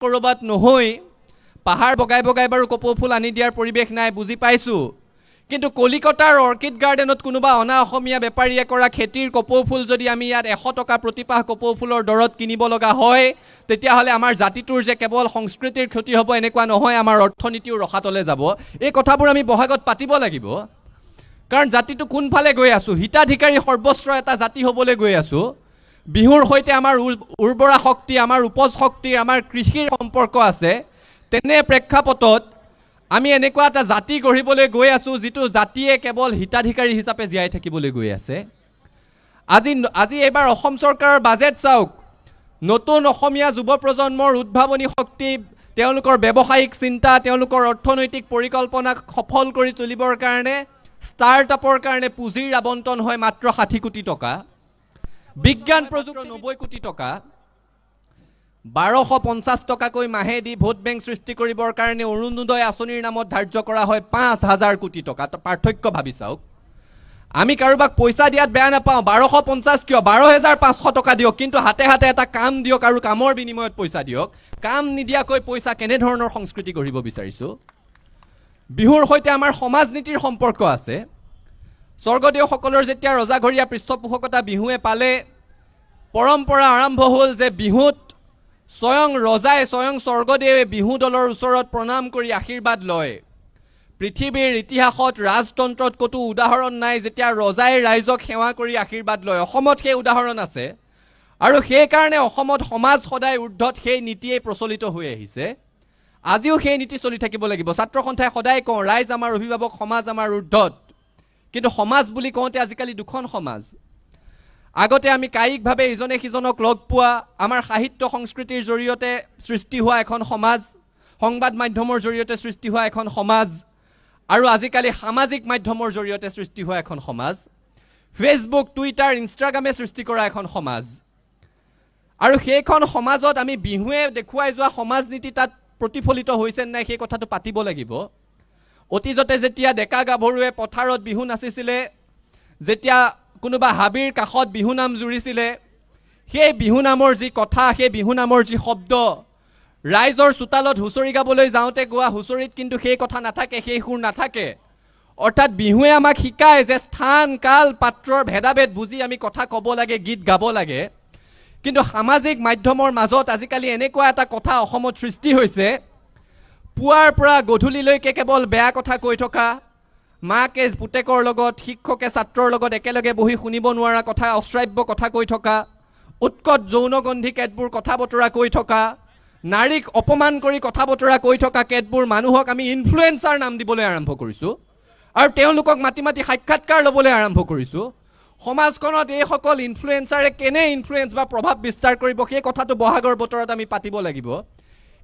কৰবাত নহৈ পাহাৰ বগাই বগাই বাৰু কপৌ ফুল আনি দিয়াৰ পৰিৱেশ নাই বুজি পাইছো কিন্তু কলিকতাৰ অৰ্কিড গাৰ্ডেনত কোনোবা অনা অসমীয়া বেপাৰীয়ে কৰা খেতিৰ কপৌ ফুল যদি আমি ইয়াত 100 টকা প্ৰতিপাহ কপৌ ফুলৰ দৰত কিনিব লগা হয় তেতিয়াহলে আমাৰ জাতিটোৰ যে কেৱল সংস্কৃতিৰ ক্ষতি হ'ব এনেকুৱা নহয় আমাৰ অৰ্থনীতিও ৰখাতলে যাব এই কথাবোৰ আমি বহাগত পাতিব লাগিব কাৰণ জাতিটো কোনফালে গৈ আছো হিতাধিকাৰী সৰ্বশ্ৰ এটা জাতি হ'বলৈ গৈ আছো বিহুৰ হৈতে আমাৰ উৰ্বৰা শক্তি আমাৰ উপজ শক্তি আমাৰ কৃষিৰ সম্পৰ্ক আছে তেনে প্ৰেক্ষাপটত আমি এনেকুৱা এটা জাতি গঢ়িবলৈ গৈ আছো যিটো জাতিয়ে কেৱল হিতাধিকাৰী হিচাপে জীয়াই থাকিবলৈ গৈ আছে আজি এবাৰ অসম চৰকাৰৰ বাজেট চাওক নতুন অসমীয়া যুৱ প্ৰজন্মৰ উদ্ভাৱনী শক্তি তেওঁলোকৰ ব্যৱসায়িক চিন্তা তেওঁলোকৰ অৰ্থনৈতিক পৰিকল্পনা সফল কৰি তুলিবৰ কাৰণে ষ্টাৰ্টআপৰ কাৰণে পুঁজিৰ আবণ্টন হয় মাত্ৰ 60 কোটি টকা বিজ্ঞান প্ৰযুক্তি 90 কোটি টকা 1250 টকাকৈ মাহে দি ভোট বেংক সৃষ্টি কৰিবৰ কাৰণে অৰুণোদয় আঁচনিৰ নামত ধাৰ্য কৰা হয় 5000 কোটি টকা পাৰ্থক্য ভাবি চাওক আমি কাৰোবাক পইচা দিয়াত বেয়া নাপাওঁ 1250 কিয় 12500 টকা দিয়ক কিন্তু হাতে হাতে এটা কাম দিয়ক আৰু কামৰ বিনিময়ত পইচা দিয়ক কাম নিদিয়াকৈ পইচা কেনে ধৰণৰ সংস্কৃতি গঢ়িব বিচাৰিছো বিহুৰ হৈতে আমাৰ সমাজ নীতিৰ সম্পৰ্ক আছে স্বৰ্গদেউসকলৰ যেতিয়া ৰজাঘৰীয়া পৃষ্ঠপোষকতা বিহুৱে পালে পৰম্পৰা আৰম্ভ হ'ল যে বিহুত স্বয়ং ৰজাই স্বয়ং স্বৰ্গদেৱে বিহু দলৰ ওচৰত প্ৰণাম কৰি আশীৰ্বাদ লয় পৃথিৱীৰ ইতিহাসত ৰাজতন্ত্ৰত কতো উদাহৰণ নাই যেতিয়া ৰজাই ৰাইজক সেৱা কৰি আশীৰ্বাদ লয় অসমত সেই উদাহৰণ আছে আৰু সেই কাৰণে অসমত সমাজ সদায় ঊৰ্ধত সেই নীতিয়ে প্ৰচলিত হৈ আহিছে আজিও সেই নীতি চলি থাকিব লাগিব ছাত্ৰ সন্থাই সদায় কওঁ ৰাইজ আমাৰ অভিভাৱক সমাজ আমাৰ ঊৰ্ধত কিন্তু সমাজ বুলি কওঁতে আজিকালি দুখন সমাজ আগতে আমি কায়িকভাৱে ইজনে সিজনক লগ পোৱা আমাৰ সাহিত্য সংস্কৃতিৰ জৰিয়তে সৃষ্টি হোৱা এখন সমাজ সংবাদ মাধ্যমৰ জৰিয়তে সৃষ্টি হোৱা এখন সমাজ আৰু আজিকালি সামাজিক মাধ্যমৰ জৰিয়তে সৃষ্টি হোৱা এখন সমাজ ফেচবুক টুইটাৰ ইনষ্টাগ্ৰামে সৃষ্টি কৰা এখন সমাজ আৰু সেইখন সমাজত আমি বিহুৱে দেখুৱাই যোৱা সমাজ নীতি তাত প্ৰতিফলিত হৈছে নাই সেই কথাটো পাতিব লাগিব অতীজতে যেতিয়া ডেকা গাভৰুৱে পথাৰত বিহু নাচিছিলে যেতিয়া কোনোবা হাবিৰ কাষত বিহু নাম জুৰিছিলে সেই বিহু নামৰ যি কথা সেই বিহু নামৰ যি শব্দ ৰাইজৰ চোতালত হুঁচৰি গাবলৈ যাওঁতে গোৱা হুঁচৰিত কিন্তু সেই কথা নাথাকে সেই সুৰ নাথাকে অৰ্থাৎ বিহুৱে আমাক শিকায় যে স্থান কাল পাত্ৰৰ ভেদাভেদ বুজি আমি কথা ক'ব লাগে গীত গাব লাগে কিন্তু সামাজিক মাধ্যমৰ মাজত আজিকালি এনেকুৱা এটা কথা অসমত সৃষ্টি হৈছে পুৱাৰ পৰা গধূলিলৈকে কেৱল বেয়া কথা কৈ থকা মাকে পুতেকৰ লগত শিক্ষকে ছাত্ৰৰ লগত একেলগে বহি শুনিব নোৱাৰা কথা অশ্ৰাব্য কথা কৈ থকা উৎকট যৌনগন্ধি কেতবোৰ কথা বতৰা কৈ থকা নাৰীক অপমান কৰি কথা বতৰা কৈ থকা কেতবোৰ মানুহক আমি ইনফ্লুৱেঞ্চাৰ নাম দিবলৈ আৰম্ভ কৰিছোঁ আৰু তেওঁলোকক মাতি মাতি সাক্ষাৎকাৰ ল'বলৈ আৰম্ভ কৰিছোঁ সমাজখনত এই সকল ইনফ্লুৱেঞ্চাৰে কেনে ইনফ্লুৱেঞ্চ বা প্ৰভাৱ বিস্তাৰ কৰিব সেই কথাটো বহাগৰ বতৰত আমি পাতিব লাগিব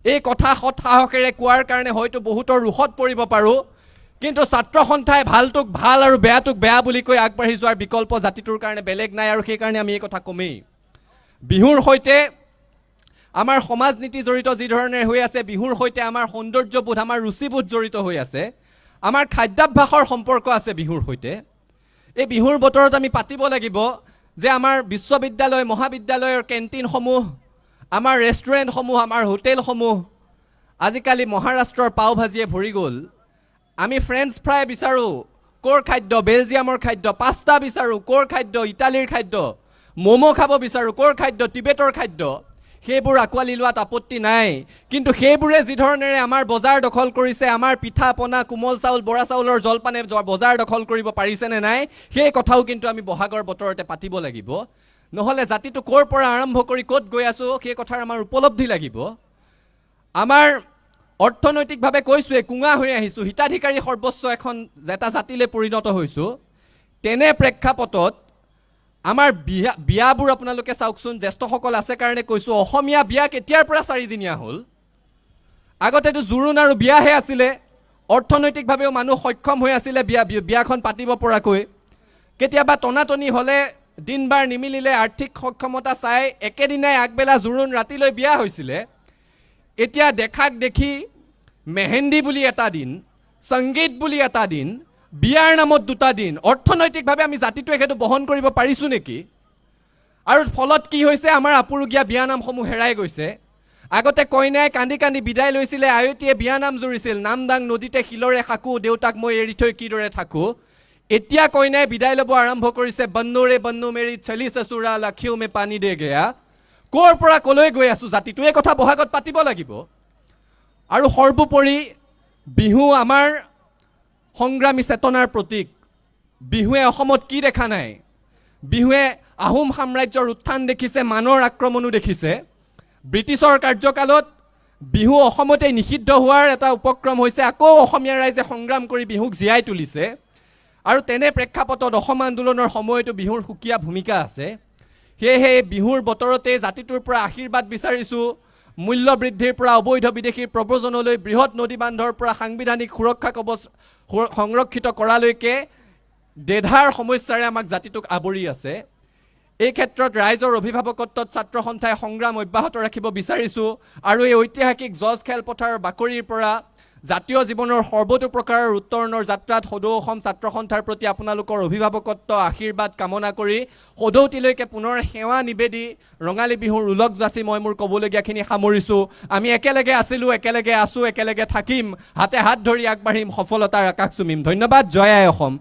এই কথা সৎ সাহসেৰে কোৱাৰ কাৰণে হয়তো বহুতৰ ৰোষত পৰিব পাৰোঁ কিন্তু ছাত্ৰ সন্থাই ভালটোক ভাল আৰু বেয়াটোক বেয়া বুলি কৈ আগবাঢ়ি যোৱাৰ বিকল্প জাতিটোৰ কাৰণে বেলেগ নাই আৰু সেই কাৰণে আমি এই কথা কমেই বিহুৰ হৈতে আমাৰ সমাজ নীতি জড়িত যি ধৰণে হৈ আছে বিহুৰ হৈতে আমাৰ সৌন্দৰ্যবোধ আমাৰ ৰুচিবোধ জড়িত হৈ আছে আমাৰ খাদ্যাভ্যাসৰ সম্পৰ্ক আছে বিহুৰ হৈতে এই বিহুৰ বতৰত আমি পাতিব লাগিব যে আমাৰ বিশ্ববিদ্যালয় মহাবিদ্যালয়ৰ কেণ্টিনসমূহ আমাৰ ৰেষ্টুৰেণ্টসমূহ আমাৰ হোটেলসমূহ আজিকালি মহাৰাষ্ট্ৰৰ পাও ভাজিয়ে ভৰি গ'ল আমি ফ্ৰেঞ্চ ফ্ৰাই বিচাৰোঁ ক'ৰ খাদ্য বেলজিয়ামৰ খাদ্য পাস্তা বিচাৰোঁ ক'ৰ খাদ্য ইটালীৰ খাদ্য ম'ম' খাব বিচাৰোঁ ক'ৰ খাদ্য টিবেটৰ খাদ্য সেইবোৰ আঁকোৱালি লোৱাত আপত্তি নাই কিন্তু সেইবোৰে যি ধৰণেৰে আমাৰ বজাৰ দখল কৰিছে আমাৰ পিঠা পনা কোমল চাউল বৰা চাউলৰ জলপানে বজাৰ দখল কৰিব পাৰিছেনে নাই সেই কথাও কিন্তু আমি বহাগৰ বতৰতে পাতিব লাগিব নহ'লে জাতিটো ক'ৰ পৰা আৰম্ভ কৰি ক'ত গৈ আছোঁ সেই কথাৰ আমাৰ উপলব্ধি লাগিব আমাৰ অৰ্থনৈতিকভাৱে কৈছোঁৱে কুঙা হৈ আহিছোঁ হিতাধিকাৰী সৰ্বস্ব এখন এটা জাতিলৈ পৰিণত হৈছোঁ তেনে প্ৰেক্ষাপটত আমাৰ বিয়াবোৰ আপোনালোকে চাওকচোন জ্যেষ্ঠসকল আছে কাৰণে কৈছোঁ অসমীয়া বিয়া কেতিয়াৰ পৰা 4 দিনীয়া হ'ল আগতেতো জোৰোণ আৰু বিয়াহে আছিলে অৰ্থনৈতিকভাৱেও মানুহ সক্ষম হৈ আছিলে বিয়াখন পাতিব পৰাকৈ কেতিয়াবা টনাটনি হ'লে দিনবাৰ নিমিলিলে আৰ্থিক সক্ষমতা চাই একেদিনাই আগবেলা জোৰোণ ৰাতিলৈ বিয়া হৈছিলে এতিয়া দেখাক দেখি মেহেন্দি বুলি এটা দিন সংগীত বুলি এটা দিন বিয়াৰ নামত 2টা দিন অৰ্থনৈতিকভাৱে আমি জাতিটোৱে সেইটো বহন কৰিব পাৰিছোঁ নেকি আৰু ফলত কি হৈছে আমাৰ আপুৰুগীয়া বিয়া নামসমূহ হেৰাই গৈছে আগতে কইনাই কান্দি কান্দি বিদায় লৈছিলে আয়তীয়ে বিয়ানাম জুৰিছিল নামদাং নদীতে শিলৰে খাকো দেউতাক মই এৰি থৈ কিদৰে থাকো এতিয়া কইনাই বিদায় ল'ব আৰম্ভ কৰিছে বন্নুৰে বন্নু মেৰি চলি সসুৰা লাখিও মে পানী দে গয়া কৰ পৰা কলৈ গৈ আছো জাতিটোৱে কথা বহাগত পাতিব লাগিব আৰু সৰ্বোপৰি বিহু আমাৰ সংগ্ৰামী চেতনাৰ প্ৰতীক বিহুৱে অসমত কি দেখা নাই বিহুৱে আহোম সাম্ৰাজ্যৰ উত্থান দেখিছে মানৰ আক্ৰমণো দেখিছে ব্ৰিটিছৰ কাৰ্যকালত বিহু অসমতে নিষিদ্ধ হোৱাৰ এটা উপক্ৰম হৈছে আকৌ অসমীয়া ৰাইজে সংগ্ৰাম কৰি বিহুক জীয়াই তুলিছে আৰু তেনে প্ৰেক্ষাপটত অসম আন্দোলনৰ সময়তো বিহুৰ সুকীয়া ভূমিকা আছে সেয়েহে বিহুৰ বতৰতে জাতিটোৰ পৰা আশীৰ্বাদ বিচাৰিছো মূল্য বৃদ্ধিৰ পৰা অবৈধ বিদেশীৰ প্ৰব্ৰজনলৈ বৃহৎ নদী বান্ধৰ পৰা সাংবিধানিক সুৰক্ষা কবচ সংৰক্ষিত কৰালৈকে দেধাৰ সমস্যাৰে আমাক জাতিটোক আৱৰি আছে এই ক্ষেত্ৰত ৰাইজৰ অভিভাৱকত্বত ছাত্ৰ সন্থাই সংগ্ৰাম অব্যাহত ৰাখিব বিচাৰিছো আৰু এই ঐতিহাসিক জজ খেলপথাৰৰ বাকৰিৰ পৰা জাতীয় জীৱনৰ সৰ্বতো প্ৰকাৰৰ উত্তৰণৰ যাত্ৰাত সদৌ অসম ছাত্ৰ সন্থাৰ প্ৰতি আপোনালোকৰ অভিভাৱকত্ব আশীৰ্বাদ কামনা কৰি সদৌতিলৈকে পুনৰ সেৱা নিবেদি ৰঙালী বিহুৰ উলক যাচি মই মোৰ ক'বলগীয়াখিনি সামৰিছো আমি একেলগে আছিলোঁ একেলগে আছো একেলগে থাকিম হাতে হাত ধৰি আগবাঢ়িম সফলতাৰ আকাশ চুমিম ধন্যবাদ জয় আই অসম